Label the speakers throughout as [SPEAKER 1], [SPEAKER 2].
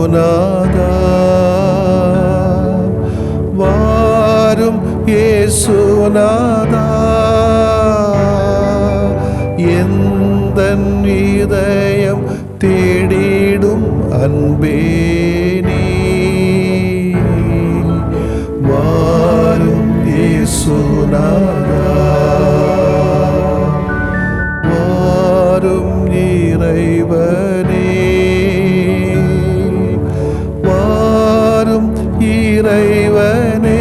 [SPEAKER 1] இயேசுநாதா வாரும் இயேசுநாதா எந்தன் இதயம் தேடிடும் அன்பே நீ வாரும் இயேசுநாதா வாரும் இறைவனே வாரும் இறைவனே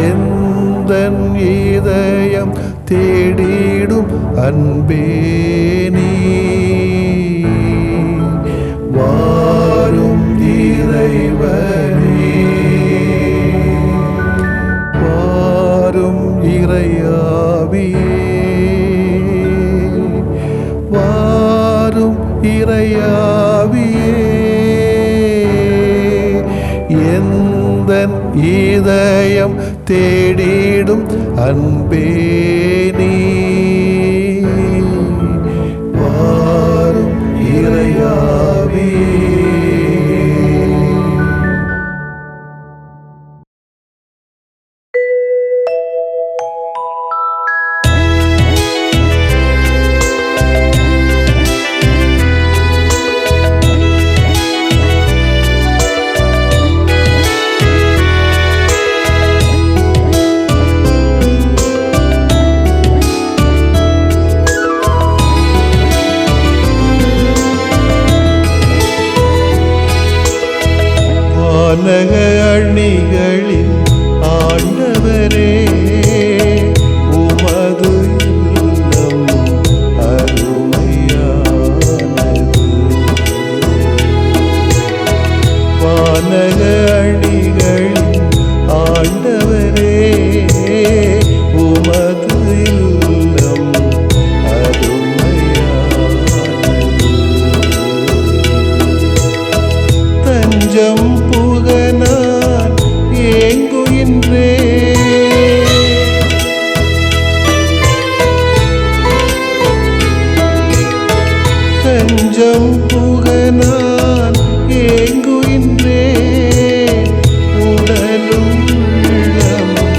[SPEAKER 1] எந்தன் இதயம் தேடிடும் அன்பே நீ வாரும் இறைவனே வாரும் இறையாவியே வாரும் இறையாவியே எந்தன் இதயம் தேடிடும் அன்பே நீ வாரும் இறையாவியே. வானக அணிகளின் ஆண்டவரே உமது இல்லம் அருமையானது. வானக அணிகளின் ஆண்டவரே உமது இல்லம் அருமையானது. தஞ்சம் புகனான் ஏங்குகின்றே தஞ்சம் புகனான் ஏங்குகின்றே உடலும் உள்ளமும்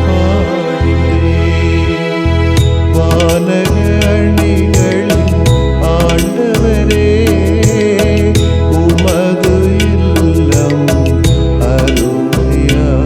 [SPEAKER 1] பாடின்றே. வானக அணிகளின் ஆண்டவரே உமது இல்லம் அருமையானது.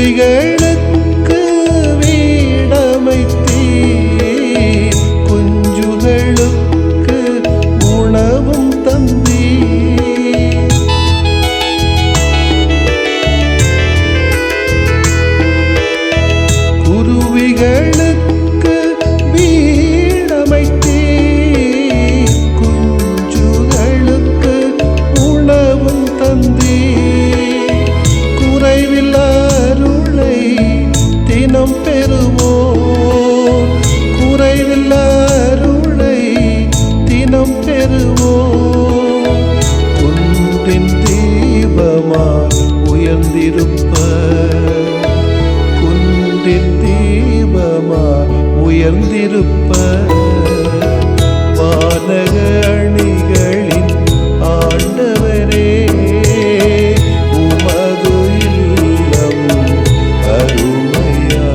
[SPEAKER 1] குருவிகளுக்கு வீடமைத்தீர், குஞ்சுகளுக்கு உணவும் தந்தீர். குருவிகளுக்கு வீடமைத்தீர், குஞ்சுகளுக்கு உணவும் தந்தீர். குறைவில்ல தினம் பெறுவோம், குறைவில்ல அருளை தினம் பெறுவோம். குன்றின் தீபமாய் உயர்ந்திருப்ப, குன்றின் தீபமாய் உயர்ந்திருப்ப. வானக அணிகளின் ஆண்டவரே உமது இல்லம் அருமையானது.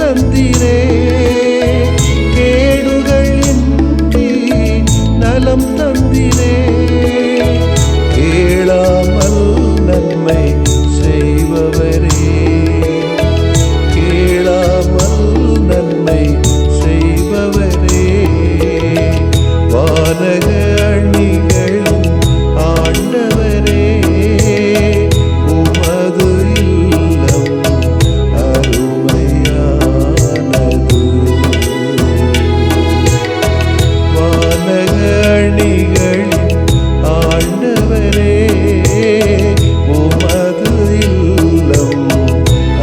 [SPEAKER 1] தந்திரே, கேடுகளின்றி நலம் தந்திரே, கேளாமல் நன்மை செய்பவரே, கேளாமல் நன்மை செய்பவரே, வானக அணிகளின் ஆண்டவரே, உமது இல்லம் அருமையானது. வானக அணிகளின் ஆண்டவரே, உமது இல்லம்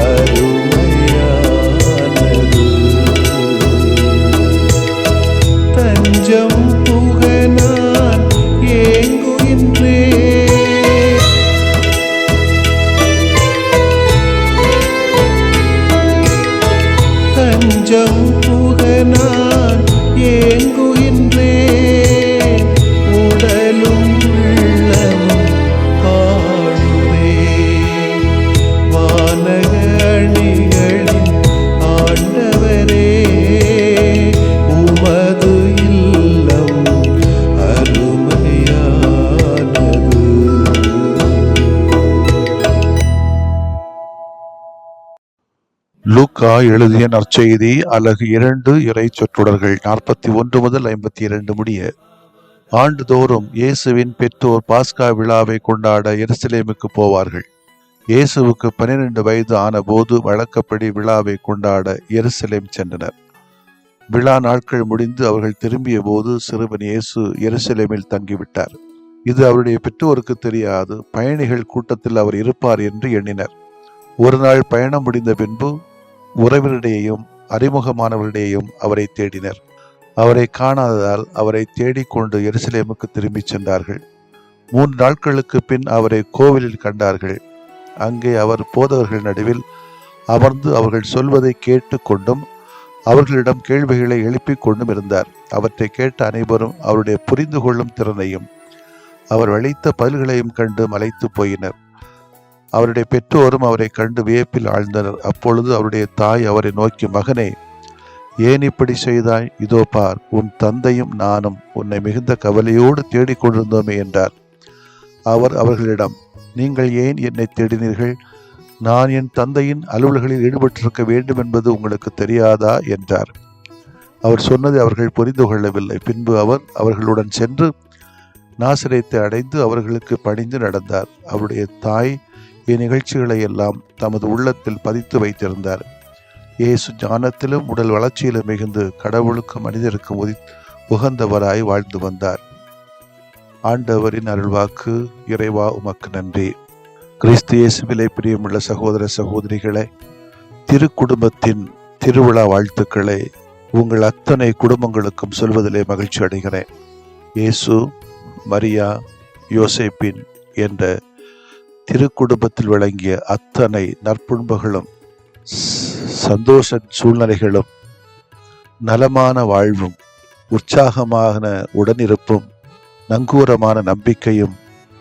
[SPEAKER 1] அருமையானது. தஞ்சம் புக நான் ஏங்குகின்றேன், தஞ்சம் புக நான் ஏங்குகின்றேன், உடலும் உள்ளமும் பாடுவே. வானக அணிகளின் ஆண்டவரே, உமது இல்லம் அருமையானது.
[SPEAKER 2] லூக்கா எழுதிய நற்செய்தி அலகு 2 இறை சொற்றொடர்கள் 41 முதல் 52 முடிய. ஆண்டுதோறும் இயேசுவின் பெற்றோர் பாஸ்கா விழாவை கொண்டாட எருசலேமுக்கு போவார்கள். இயேசுவுக்கு 12 வயது ஆன போது வழக்கப்படி விழாவை கொண்டாட எருசலேம் சென்றனர். விழா நாட்கள் முடிந்து அவர்கள் திரும்பிய போது சிறுவன் இயேசு எருசலேமில் தங்கிவிட்டார். இது அவருடைய பெற்றோருக்கு தெரியாது. பயணிகள் கூட்டத்தில் அவர் இருப்பார் என்று எண்ணினர். ஒரு நாள் பயணம் முடிந்த பின்பு உறவினரிடையேயும் அறிமுகமானவரிடையேயும் அவரை தேடினர். அவரை காணாததால் அவரை தேடிக்கொண்டு எருசலேமுக்கு திரும்பிச் சென்றார்கள். 3 நாட்களுக்கு பின் அவரை கோவிலில் கண்டார்கள். அங்கே அவர் போதகர்கள் நடுவில் அமர்ந்து அவர்கள் சொல்வதை கேட்டு கொண்டும் அவர்களிடம் கேள்விகளை எழுப்பிக் கொண்டும் இருந்தார். அவற்றை கேட்ட அனைவரும் அவருடைய புரிந்து கொள்ளும் திறனையும் அவர் அளித்த பதில்களையும் கண்டு மலைத்து போயினர். அவருடைய பெற்றோரும் அவரை கண்டு வியப்பில் ஆழ்ந்தனர். அப்பொழுது அவருடைய தாய் அவரை நோக்கி, மகனே, ஏன் இப்படி செய்தாய்? இதோ பார், உன் தந்தையும் நானும் உன்னை மிகுந்த கவலையோடு தேடிக்கொண்டிருந்தோமே என்றார். அவர் அவர்களிடம், நீங்கள் ஏன் என்னை தேடினீர்கள்? நான் என் தந்தையின் அலுவல்களில் ஈடுபட்டிருக்க வேண்டும் என்பது உங்களுக்கு தெரியாதா என்றார். அவர் சொன்னதை அவர்கள் புரிந்து கொள்ளவில்லை. பின்பு அவர் அவர்களுடன் சென்று நாசரேத்தை அடைந்து அவர்களுக்கு பணிந்து நடந்தார். அவருடைய தாய் இந்நிகழ்ச்சிகளை எல்லாம் தமது உள்ளத்தில் பதித்து வைத்திருந்தார். இயேசு ஞானத்திலும் உடல் வளர்ச்சியிலும் மிகுந்து கடவுளுக்கும் மனிதருக்கும் உகந்தவராய் வாழ்ந்து வந்தார். ஆண்டவரின் அருள்வாக்கு. இறைவா உமக்கு நன்றி. கிறிஸ்து இயேசுவிலே பிரியமுள்ள சகோதர சகோதரிகளே, திருக்குடும்பத்தின் திருவிழா வாழ்த்துக்களை உங்கள் அத்தனை குடும்பங்களுக்கும் சொல்வதிலே மகிழ்ச்சி அடைகிறேன். இயேசு, மரியா, யோசேப்பின் என்ற திருக்குடும்பத்தில் விளங்கிய அத்தனை நற்பண்புகளும் சந்தோஷ சூழ்நிலைகளும் நலமான வாழ்வும் உற்சாகமான உடனிருப்பும் நங்கூரமான நம்பிக்கையும்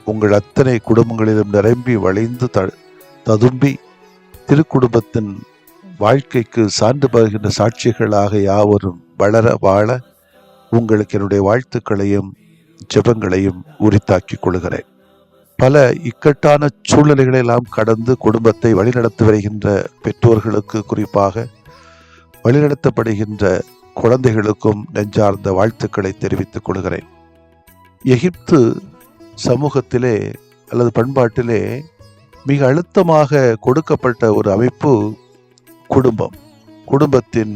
[SPEAKER 2] உங்கள் அத்தனை குடும்பங்களிலும் நிரம்பி வளைந்து ததும்பி திருக்குடும்பத்தின் வாழ்க்கைக்கு சான்று பகிர்கின்ற சாட்சிகளாக யாவரும் வளர வாழ உங்களுக்கு என்னுடைய வாழ்த்துக்களையும் ஜெபங்களையும் உரித்தாக்கிக் கொள்கிறேன். பல இக்கட்டான சூழ்நிலைகளை எல்லாம் கடந்து குடும்பத்தை வழிநடத்தி வருகின்ற பெற்றோர்களுக்கு, குறிப்பாக வழிநடத்தப்படுகின்ற குழந்தைகளுக்கும் நெஞ்சார்ந்த வாழ்த்துக்களை தெரிவித்துக் கொள்கிறேன். எகிப்து சமூகத்திலே அல்லது பண்பாட்டிலே மிக அழுத்தமாக கொடுக்கப்பட்ட ஒரு அமைப்பு குடும்பம். குடும்பத்தின்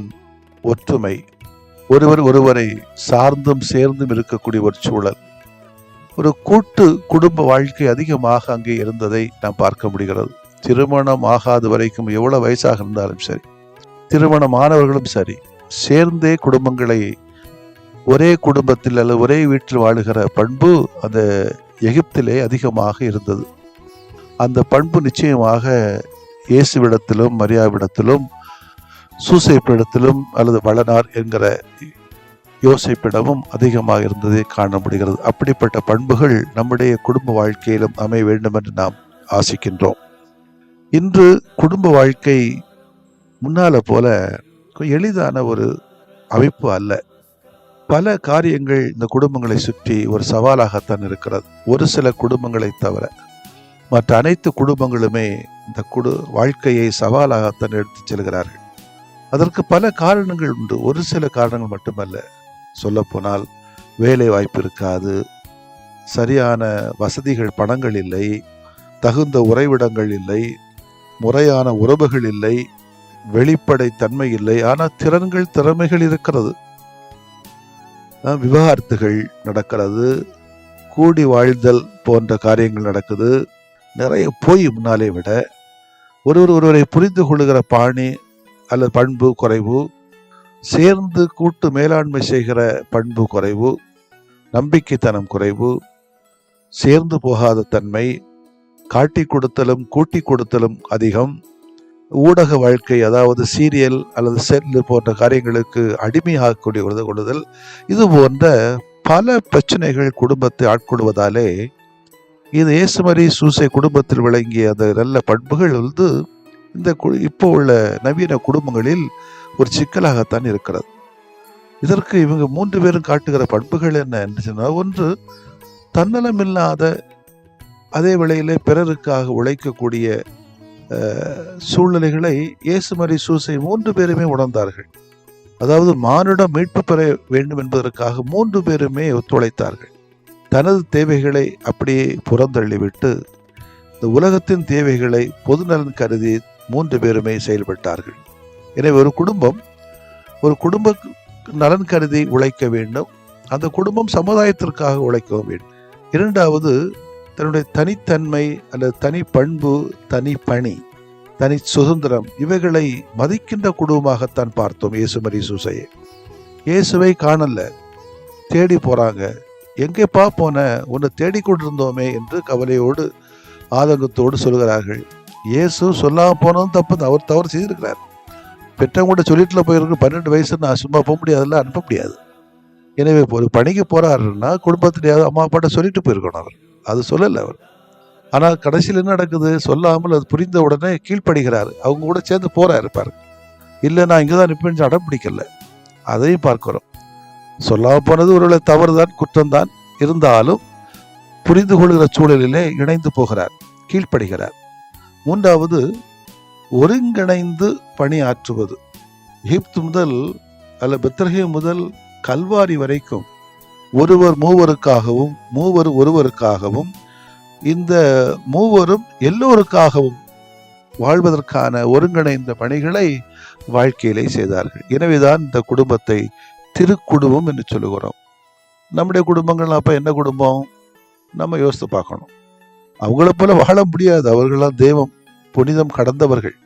[SPEAKER 2] ஒற்றுமை, ஒருவர் ஒருவரை சார்ந்தும் சேர்ந்தும் இருக்கக்கூடிய ஒரு சூழல், ஒரு கூட்டு குடும்ப வாழ்க்கை அதிகமாக அங்கே இருந்ததை நாம் பார்க்க முடிகிறது. திருமணம் ஆகாத வரைக்கும் எவ்வளவு வயசாக இருந்தாலும் சரி, திருமணமானவர்களும் சரி, சேர்ந்தே குடும்பங்களை ஒரே குடும்பத்தில் அல்லது ஒரே வீட்டில் வாழுகிற பண்பு அந்த எகிப்திலே அதிகமாக இருந்தது. அந்த பண்பு நிச்சயமாக இயேசுவிடத்திலும் மரியாவிடத்திலும் சூசைப்பிடத்திலும் அல்லது வளனார் என்கிற யோசேப்பிடமும் அதிகமாக இருந்ததை காண முடிகிறது. அப்படிப்பட்ட பண்புகள் நம்முடைய குடும்ப வாழ்க்கையிலும் அமைய வேண்டும் என்று நாம் ஆசிக்கின்றோம். இன்று குடும்ப வாழ்க்கை முன்னால போல எளிதான ஒரு அமைப்பு அல்ல. பல காரியங்கள் இந்த குடும்பங்களை சுற்றி ஒரு சவாலாகத்தான் இருக்கிறது. ஒரு சில குடும்பங்களை தவிர மற்ற அனைத்து குடும்பங்களுமே இந்த வாழ்க்கையை சவாலாகத்தான் எடுத்துச் செல்கிறார்கள். அதற்கு பல காரணங்கள் உண்டு. ஒரு சில காரணங்கள் மட்டுமல்ல. சொல்லப்போனால் வேலை வாய்ப்பு இருக்காது, சரியான வசதிகள், பணங்கள் இல்லை, தகுந்த உறைவிடங்கள் இல்லை, முறையான உறவுகள் இல்லை, வெளிப்படை தன்மை இல்லை. ஆனால் திறமைகள் இருக்கிறது. விவாகரத்துகள் நடக்கிறது, கூடி வாழ்தல் போன்ற காரியங்கள் நடக்குது. நிறைய போய் முன்னாலே விட ஒருவரை புரிந்து கொள்ளுகிற பாணி அல்லது பண்பு குறைவு, சேர்ந்து கூட்டு மேலாண்மை செய்கிற பண்பு குறைவு, நம்பிக்கைத்தனம் குறைவு, சேர்ந்து போகாத தன்மை, காட்டி கொடுத்தலும் கூட்டி கொடுத்தலும் அதிகம், ஊடக வாழ்க்கை, அதாவது சீரியல் அல்லது செல் போன்ற காரியங்களுக்கு அடிமையாகக்கூடிய கொள்ளுதல், இது போன்ற பல பிரச்சனைகள் குடும்பத்தை ஆட்கொள்வதாலே இது இயேசுமரி சூசை குடும்பத்தில் விளங்கிய அந்த நல்ல பண்புகள் இந்த இப்போ உள்ள நவீன குடும்பங்களில் ஒரு சிக்கலாகத்தான் இருக்கிறது. இதற்கு இவங்க 3 பேரும் காட்டுகிற பண்புகள் என்ன என்று சொன்னால், ஒன்று, தன்னலமில்லாத அதே வேளையிலே பிறருக்காக உழைக்கக்கூடிய சூழ்நிலைகளை இயேசுமரி சூசை 3 பேருமே உணர்ந்தார்கள். அதாவது மானுடம் மீட்பு பெற வேண்டும் என்பதற்காக 3 பேருமே ஒத்துழைத்தார்கள். தனது தேவைகளை அப்படியே புறந்தள்ளிவிட்டு இந்த உலகத்தின் தேவைகளை பொதுநலன் கருதி 3 பேருமே செயல்பட்டார்கள். எனவே ஒரு குடும்ப நலன் கருதி உழைக்க வேண்டும். அந்த குடும்பம் சமுதாயத்திற்காக உழைக்க வேண்டும். இரண்டாவது, தன்னுடைய தனித்தன்மை அல்லது தனி பண்பு, தனி பணி, தனி சுதந்திரம், இவைகளை மதிக்கின்ற குடும்பமாகத்தான் பார்த்தோம் இயேசுமரி சூசையை. இயேசுவை காணல, தேடி போறாங்க. எங்கேப்பா போன, உன்னை தேடிக்கொண்டிருந்தோமே என்று கவலையோடு ஆதங்கத்தோடு சொல்கிறார்கள். இயேசு சொல்லாம போனதும் தப்பு, அவர் தவறு செய்திருக்கிறார். பெற்றவங்கள்ட்ட சொல்லிட்டுல போயிருக்கு. 12 வயசு நான் சும்மா போக முடியாதுல்ல, அனுப்ப முடியாது. எனவே ஒரு பணிக்கு போறாருன்னா குடும்பத்திலேயாவது அம்மா அப்பாட்ட சொல்லிட்டு போயிருக்கணும். அவர் அது சொல்லலை அவர். ஆனால் கடைசியில் என்ன நடக்குது, சொல்லாமல் அது புரிந்த உடனே கீழ்ப்படுகிறார். அவங்க கூட சேர்ந்து போறாரு பாரு. இல்லை நான் இங்கே தான் நிற்பேன்னு அடம் பிடிக்கல, அதையும் பார்க்கிறோம். சொல்லாமல் போனது ஒருவேளை தவறுதான், குற்றம்தான். இருந்தாலும் புரிந்து கொள்கிற சூழலிலே இணைந்து போகிறார், கீழ்ப்படுகிறார். மூன்றாவது, ஒருங்கிணைந்து பணியாற்றுவது. எகிப்து முதல் அல்ல பெத்லகேம் முதல் கல்வாரி வரைக்கும் ஒருவர் மூவருக்காகவும், மூவர் ஒருவருக்காகவும், இந்த மூவரும் எல்லோருக்காகவும் வாழ்வதற்கான ஒருங்கிணைந்த பணிகளை வாழ்க்கையிலே செய்தார்கள். எனவேதான் இந்த குடும்பத்தை திருக்குடும்பம் என்று சொல்லுகிறோம். நம்முடைய குடும்பங்கள் அப்ப என்ன குடும்பம் நம்ம யோசித்து பார்க்கணும். அவங்கள போல வாழ முடியாது. அவர்களாம் தெய்வம், புனிதம் கடந்தவர்கள்.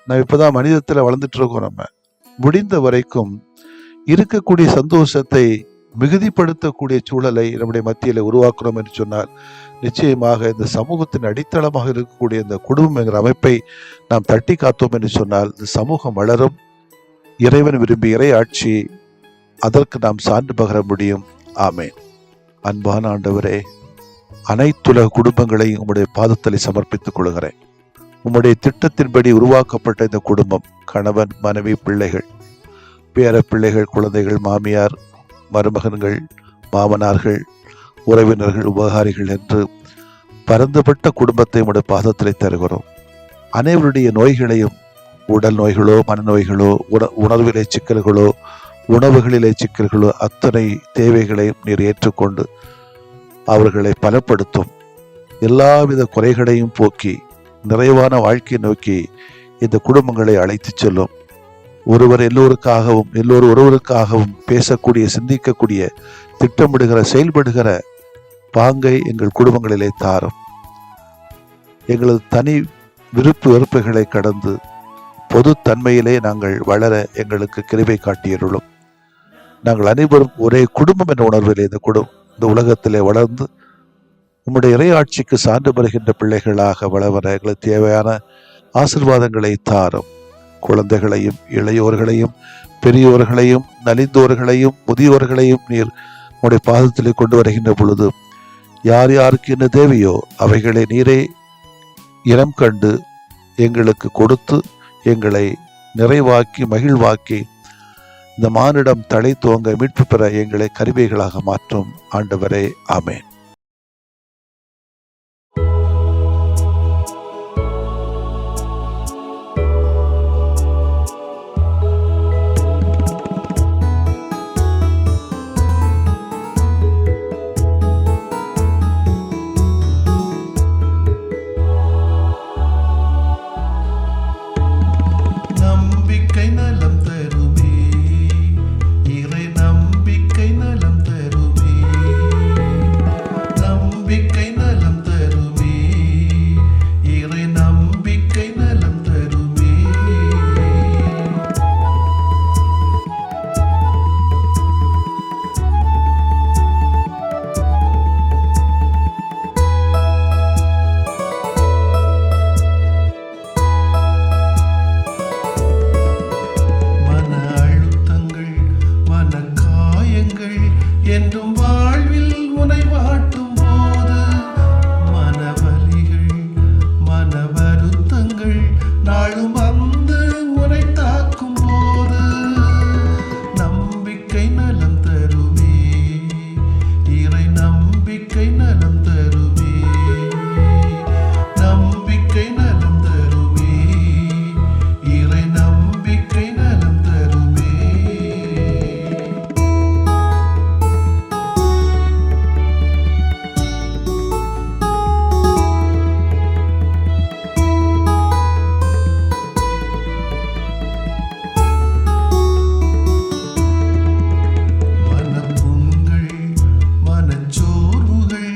[SPEAKER 2] நம்ம இப்பதான் மனிதத்தில் வளர்ந்துட்டு இருக்கோம். நம்ம முடிந்த வரைக்கும் இருக்கக்கூடிய சந்தோஷத்தை மிகுதிப்படுத்தக்கூடிய சூழலை நம்முடைய மத்தியில் உருவாக்குறோம் என்று சொன்னால், நிச்சயமாக இந்த சமூகத்தின் அடித்தளமாக இருக்கக்கூடிய இந்த குடும்பம் என்கிற அமைப்பை நாம் தட்டி காத்தோம் என்று சொன்னால் இந்த சமூகம் வளரும். இறைவன் விரும்பிய இறை ஆட்சி அதற்கு நாம் சான்று பகர முடியும். ஆமேன். அன்பான ஆண்டவரே, அனைத்துலக குடும்பங்களையும் உம்முடைய பாதத்தலை சமர்ப்பித்துக் கொள்கிறேன். உம்முடைய திட்டத்தின்படி உருவாக்கப்பட்ட இந்த குடும்பம், கணவன், மனைவி, பிள்ளைகள், பேர பிள்ளைகள், குழந்தைகள், மாமியார், மருமகன்கள், மாமனார்கள், உறவினர்கள், உபகாரிகள் என்று பரந்துபட்ட குடும்பத்தை உடைய பாதத்திலே தருகிறோம். அனைவருடைய நோய்களையும், உடல் நோய்களோ, மனநோய்களோ, உணர்விலே சிக்கல்களோ, உணவுகளிலே சிக்கல்களோ, அத்தனை தேவைகளையும் நீர் ஏற்றுக்கொண்டு அவர்களை பலப்படுத்தும். எல்லாவித குறைகளையும் போக்கி நிறைவான வாழ்க்கையை நோக்கி இந்த குடும்பங்களை அழைத்து செல்லும். ஒருவர் எல்லோருக்காகவும், எல்லோரும் ஒருவருக்காகவும் பேசக்கூடிய, சிந்திக்கக்கூடிய, திட்டமிடுகிற, செயல்படுகிற பாங்கை எங்கள் குடும்பங்களிலே தாரும். எங்களது தனி விருப்பு வெறுப்புகளை கடந்து பொது தன்மையிலே நாங்கள் வளர எங்களுக்கு கிருபை காட்டியருளும். நாங்கள் அனைவரும் ஒரே குடும்பம் என்ற உணர்விலே இந்த உலகத்திலே வளர்ந்து உம்முடைய இறையாட்சிக்கு சான்று பெறுகின்ற பிள்ளைகளாக வளர எங்களுக்கு தேவையான ஆசீர்வாதங்களை தாரும். குழந்தைகளையும், இளையோர்களையும், பெரியோர்களையும், நலிந்தோர்களையும், முதியோர்களையும் நீர் உம்முடைய பாதத்திலே கொண்டு வருகின்ற பொழுது யார் யாருக்கு என்ன தேவையோ அவைகளை நீரே இனம் கண்டு எங்களுக்கு கொடுத்து எங்களை நிறைவாக்கி மகிழ்வாக்கி இந்த மானிடம் தலை துவங்க மீட்பு பெற எங்களை கருவிகளாக மாற்றும் ஆண்டவரே, ஆமென்.
[SPEAKER 1] நம்பிக்கை நலம் தருமே, இறை நம்பிக்கை நலம் தருமே, நம்பிக்கை நலம் தருமே, இறை நம்பிக்கை நலம் தருமே. மன அழுத்தங்கள், மன காயங்கள் என்றும் வாழ்வில் உனை வாட்டும் போது, மனவலிகள், மன வருத்தங்கள் நாளும் வந்து உனை தாக்கும் போது, நம்பிக்கை நலம் தருமே, இறை நம்பிக்கை நலம் தருமே, நம்பிக்கை நலம் தருமே, இறை நம்பிக்கை நலம் தருமே. மனப்புண்கள், மனச்சோர்வுகள்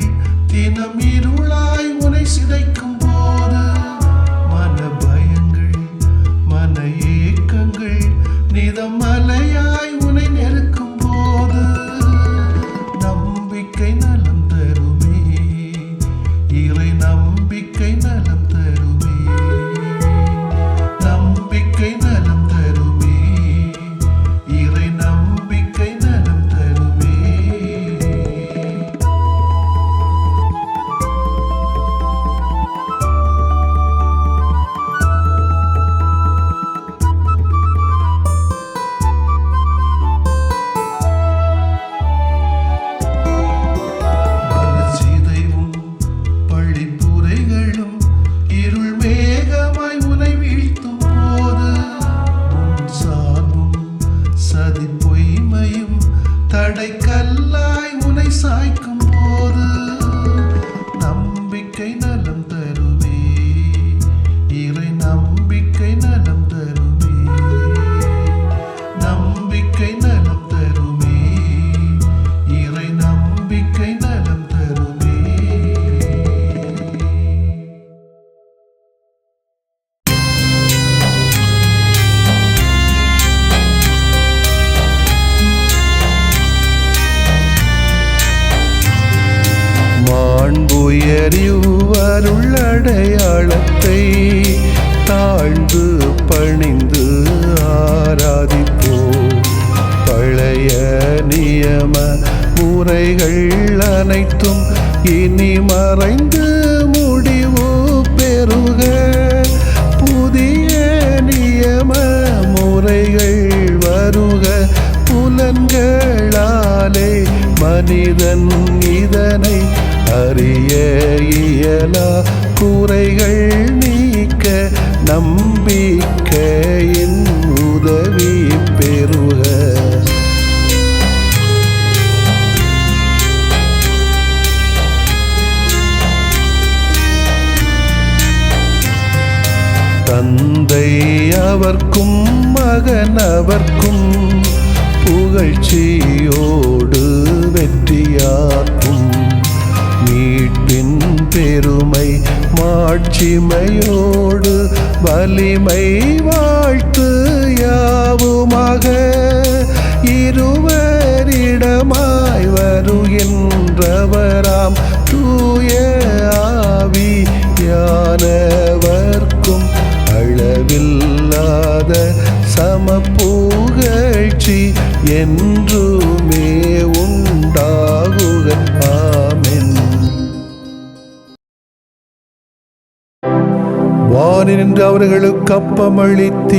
[SPEAKER 1] தினம் இருளாய் உனை சிதைக்கும் போது, மன பயங்கள், மன ஏக்கங்கள் நிதம் மலையாய் உனை நெருக்கும் போது, நம்பிக்கை நலம் தருமே, இறை நம்பிக்கை நலம் தருமே, நம்பிக்கை நலம் தருமே, இறை நம்பிக்கை நலம் தருமே. மனசிதைவும் பழிப்புரைகளும் இருள் மேகமாய் உனை வீழ்த்தும் போது, உன் சார்பும் சதி பொய்மையும் தடைக்கல்லாய் உனை சாய்க்கும் போது, நம்பிக்கை நலம் தருமே, இறை நம்பிக்கை நலம் தருமே, நம்பிக்கை நலம் தருமே, இறை நம்பிக்கை நலம் தருமே. மாண்புயரிவருள் அடையாளத்தை தாழ்ந்து பணிந்து ஆராதிப்போம். பழைய நியம முறைகள் அனைத்தும் இனி மறைந்து முடிவு பெறுக. புதிய நியம முறைகள் வருக. புலன்களாலே மனிதன் இதனை அறிய இயலா. குறைகள் நீக்க நம்பிக்கையின் உதவி பெறுக. தந்தை அவர்க்கும் மகன் அவர்க்கும் புகழ்ச்சியோடு வெற்றியாக்கும். மீட்பின் பெருமை மாட்சிமையோடு வலிமை வாழ்த்து யாவுமாக. இருவரிடமாய் வருகின்றவராம் தூய ஆவியானவர்க்கும் அளவில்லாத சமப்புகழ்ச்சி என்றுமே உண்டாகுக. ஆமென். வானி நின்று அவர்களுக்கு அப்பமளித்தீரே.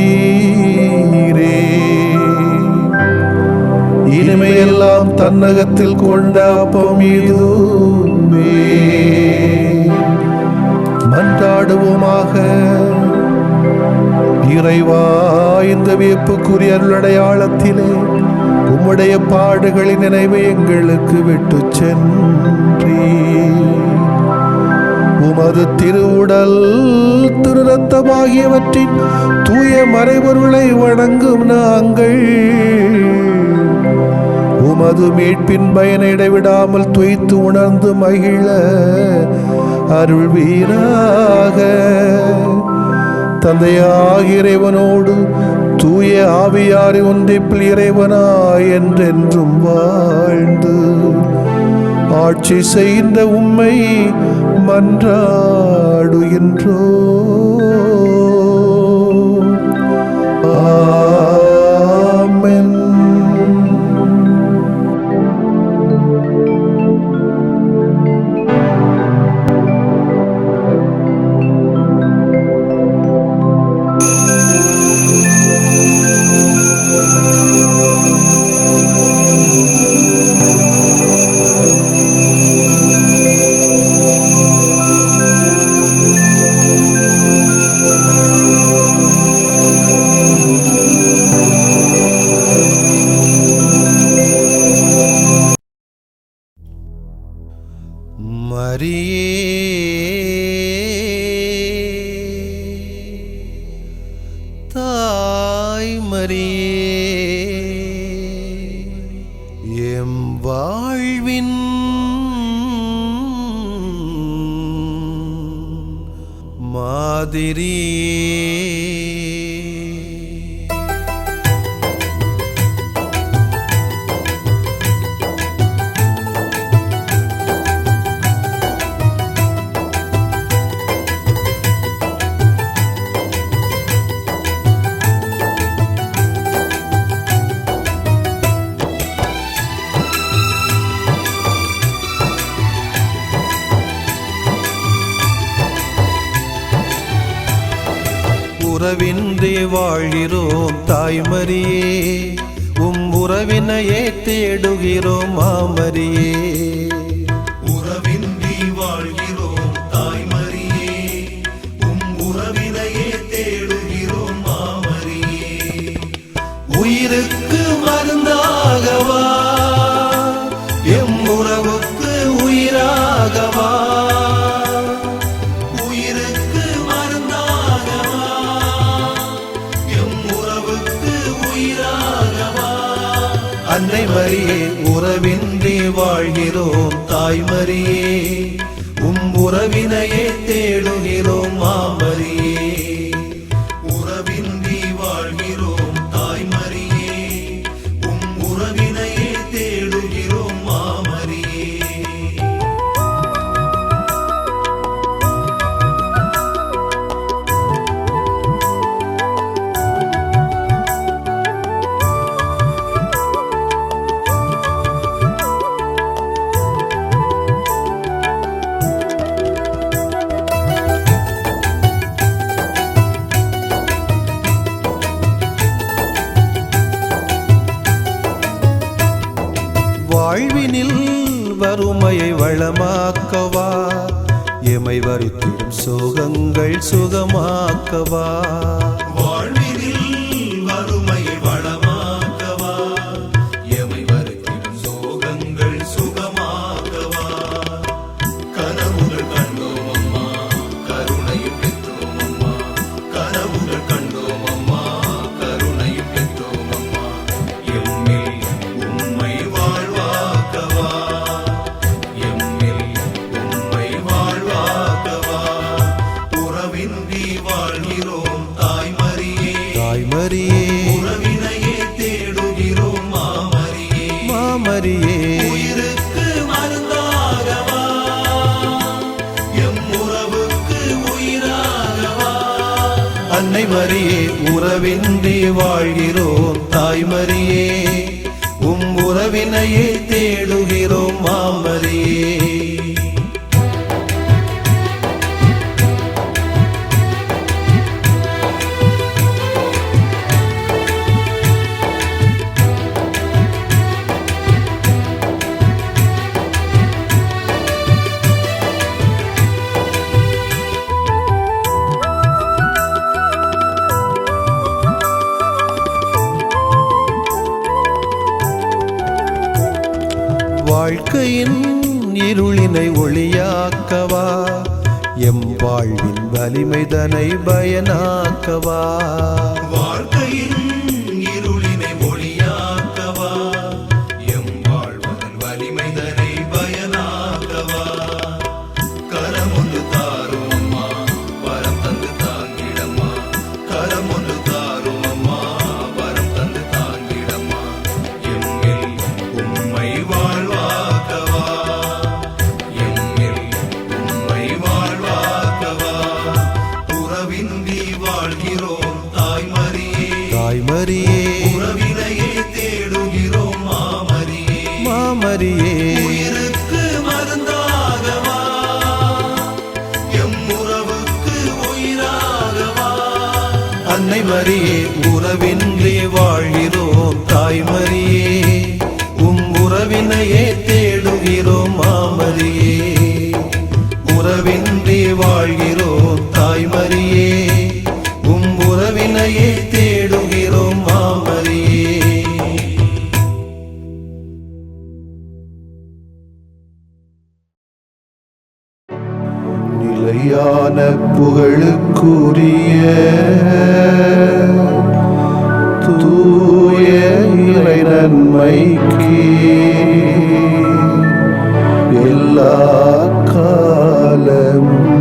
[SPEAKER 1] இனிமையெல்லாம் தன்னகத்தில் கொண்ட அப்பம் இதுவே. மன்றாடுவோமாக. இறைவா, இந்த வியப்புக்குரிய அருளடையாளத்திலே உம்முடைய பாடுகளின் நினைவை எங்களுக்கு விட்டு சென்றீ. உமது திருவுடல் திரு ரத்தமாகியவற்றின் தூய மறைபொருளை வணங்கும் நாங்கள் உமது மீட்பின் பயனை இடைவிடாமல் துய்த்து உணர்ந்து மகிழ அருள்வீராக. தந்தையாகிய இறைவனோடு தூய ஆவியாரை ஒன்றிப்பில் இறைவனாய் என்றென்றும் வாழ்ந்து ஆட்சி செய்கின்ற உம்மை மன்றாடுகின்றோ. ஆமென். மரியே, தாய் மரியே, எம் வாழ்வின் மாதிரியே. உறவின்றி வாழ்கிறோம் தாய்மரியே, உம் உறவினையே தேடுகிறோம் மாமரியே.
[SPEAKER 3] உறவின்றி வாழ்கிறோம் தாய்மரியே, உம் உறவினையே தேடுகிறோம் மாமரியே.
[SPEAKER 1] உயிருக்கு மருந்தாகவா, எம் உறவுக்கு உயிராகவா. அன்னை மரியே, உறவின்றி வாழ்கிறோம் தாய்மரியே, உம் உறவினையே தேடுகிறோம் மாமரியே.
[SPEAKER 3] உறவின்றி வாழ்கிறோம் தாய்மரியே, உம் உறவினையே தேடுகிறோம் மாமரியே.
[SPEAKER 1] வாழ்வினில் வறுமையை வளமாக்கவா, எமை வருத்திடும் சோகங்கள் சுகமாக்கவா.
[SPEAKER 3] வாழ்வினில் வறுமையை வளமாக்கவா, எமை வருத்திடும் சோகங்கள் சுகமாக்கவா. கனவுகள் கண்டோம் அம்மா, கருணையும் பெற்றோம் அம்மா. கனவுகள் கண்டோம் அம்மா, கருணையும் பெற்றோம் அம்மா. எம்மில் உம்மை வாழ்வாக்கவா, எம்மில் உம்மை வாழ்வாக்கவா. உறவின்றி வாழ்கிறோம் தாய்மரியே,
[SPEAKER 1] தாய்மரியே,
[SPEAKER 3] உறவினையே தேடுகிறோம் மாமரியே.
[SPEAKER 1] மாமரியே,
[SPEAKER 3] உயிருக்கு மருந்தாகவா, எம் உறவுக்கு உயிராகவா.
[SPEAKER 1] அன்னை மரியே, உறவின்றி வாழ்கிறோம் தாய்மரியே, உம் உறவினையே தேடுகிறோம் மாமரியே. வாழ்க்கையின் இருளினை ஒளியாக்கவா, எம் வாழ்வின் வலிமைதனை பயனாக்கவா.
[SPEAKER 3] வாழ்க்கையின் இருளினை ஒளியாக்கவா, எம் வாழ்வதன் வலிமைதனை பயனாக்கவா. கரமொன்று தாரும் அம்மா, வரம் தந்து தாங்கிடம்மா. கரமொன்று தாரும் அம்மா, வரம் தந்து தாங்கிடம்மா. எம்மில் உம்மை வாழ்வாக்கவா, எம்மில் உம்மை வாழ்வாக்கவா. உறவின்றி வாழ்கிறோம் தாய்மரியே,
[SPEAKER 1] தாய்மரியே,
[SPEAKER 3] உறவினையே தேடுகிறோம் மாமரியே.
[SPEAKER 1] மாமரியே,
[SPEAKER 3] உயிருக்கு மருந்தாகவா, எம் உறவுக்கு உயிராகவா.
[SPEAKER 1] அன்னை மரியே, உறவின்றி வாழ்கிறோம் தாய்மரியே, உம் உறவினையே தேடுகிறோம் மாமரியே. உறவின்றி வாழ்கிறோம் தாய்மரியே, உம் உறவினையே தேடுகிறோம் மாமரியே. நிலையான புகழுக்குரிய தூய இறை நன்மைக்கு எல்லா காலமும்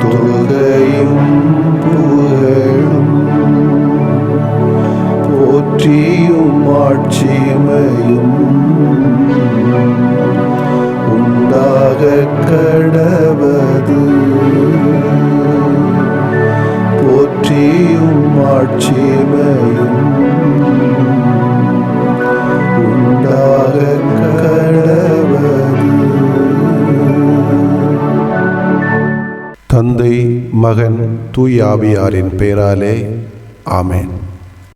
[SPEAKER 1] தொழுகையும் புகழும் போற்றியும் ஆட்சிமையும் உண்டாக கடவது. போற்றியும் ஆட்சிமையும் உண்டாக கடவது. தந்தை, மகன், தூய ஆவியாரின் பெயராலே ஆமென்.